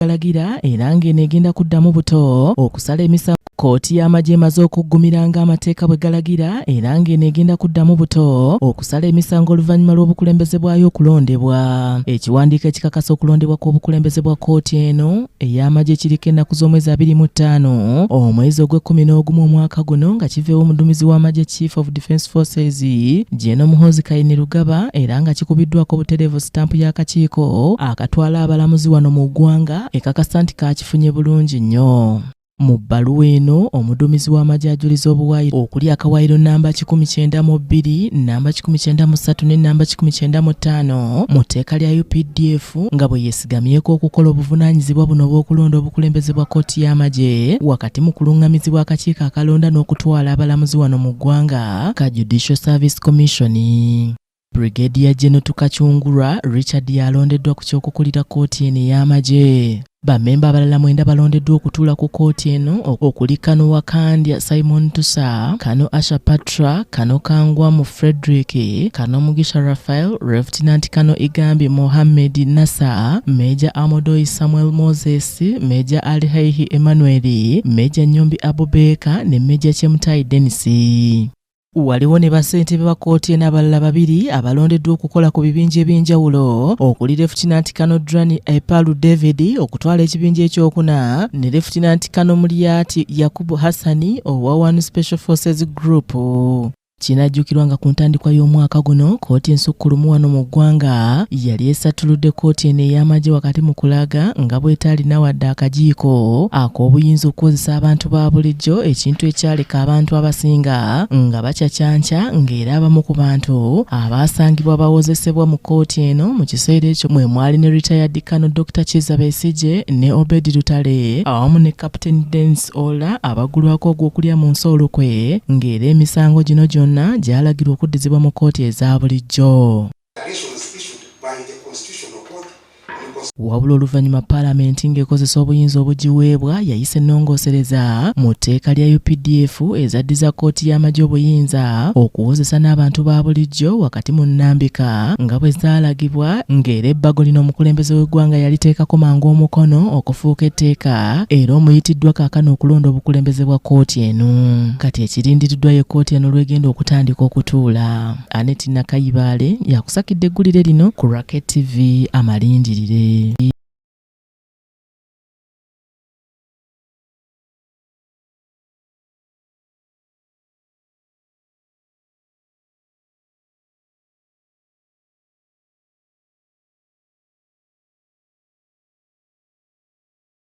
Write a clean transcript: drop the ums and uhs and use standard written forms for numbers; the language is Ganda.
galagira era ng'eno egenda kuddamu buto okusala emisango. Kkooti y'amagye emaze okuggumira ng'amateeka bwe galagira era ng'eno egenda kuddamu buto okusala emisango oluvannyuma lw'obukulembeze bwayo okulondebwa. Ekiwandiiko ekikakasa okulondebwa kw'obukulembeze bwa kkooti eno ey'amagye kiriko ennaku z'omwezi 25 omwezi ogw'e11 omwaka guno nga kiveewo omuduumizi w'amagye Chief of Defence Forces Gen. Muhoozi Kainerugaba era nga kikubiddwako butereevu sitampu y'akakiiko akatwala abalamuzi wano mu ggwanga ekakasa nti kaakifunye bulungi nnyo. Mu bbaluwa eno omuduumizi w'amagye ajuliza obuwaayiro okuli akawaayiro namba 192, namba 193 ne namba 195 mu tteeka lya UPDF nga bwe yeesigamyeko okukola obuvunaanyizibwa buno bw'okulonda obukulembeze bwa kkooti y'amagye wakati mu kuluŋŋamizibwa akakiiko akalonda n'okutwala abalamuzi wano mu ggwanga ka Judicial Service Commission. Brigadier General Tukachungura Richard yalondeddwa ku ky'okukulira kkooti eno ey'amagye. Bammemba abalala 9 balondeddwa okutuula ku kkooti eno okuli Kano Wakandya Simon Tusa, Kano Asha Patra, Kano Kangwamu Frederick, Kano Mugisha Raphael, Lieutenant Kano Igambi Mohammed Nassa, Major Amodoi Samuel Moses, Major Ali Haihi Emmanuel, Major Nyombi Abubeka ne Major Chemutai Dennis. Waliwo ne bassentebe ba kkooti eno abalala 2 abalondeddwa okukola ku bibinja eby'enjawulo okuli Lieutenant Kano Drani Epalu David okutwala ekibinja ekyokuna ne Lieutenant Kano Mulyati Yakubu Hassani owa One Special Forces Group. Kinajjukirwa nga ku ntandikwa y'omwaka guno kkooti ensukkulumu wano mu ggwanga yali esatuludde kkooti eno ey'amagye wakati mu kulaga nga bwetaalina wadde akajiiko ak'obuyinza okukozesa abantu ba bulijjo, ekintu ekyaleka abantu abasinga nga bacacanca ng'era abamu ku bantu abaasangibwa bawozesebwa mu kkooti eno mu kiseera ekyo mwe mwali ne retired Kano Dr. Kizza Besigye ne Obedi Lutale awamu ne Captain Dennis Ola abagulwako ogw'okulya mu nsoolokwe ng'era emisango gino gyonna gyalagirwa okuddizibwa mu kkooti eza bulijjo. Wabula oluvannyuma Paalamenti ng'ekozesa obuyinza obugiweebwa yayise ennongoosereza mu tteeka lya UPDF ezaddiza kkooti y'amagye obuyinza okuwozesa n'abantu ba bulijjo wakati mu nnambika nga bwe zaalagibwa ng'era ebbago lino omukulembeze w'eggwanga yaliteekako mangu omukono okufuuka etteeka era omuyitiddwa kaakano okulonda obukulembeze bwa kkooti eno. Kati ekirindiriddwayo kkooti eno lw'egenda okutandika okutuula. Annette Nakayibaale yakusakidde eggulire lino ku Racket TV Amalindirire.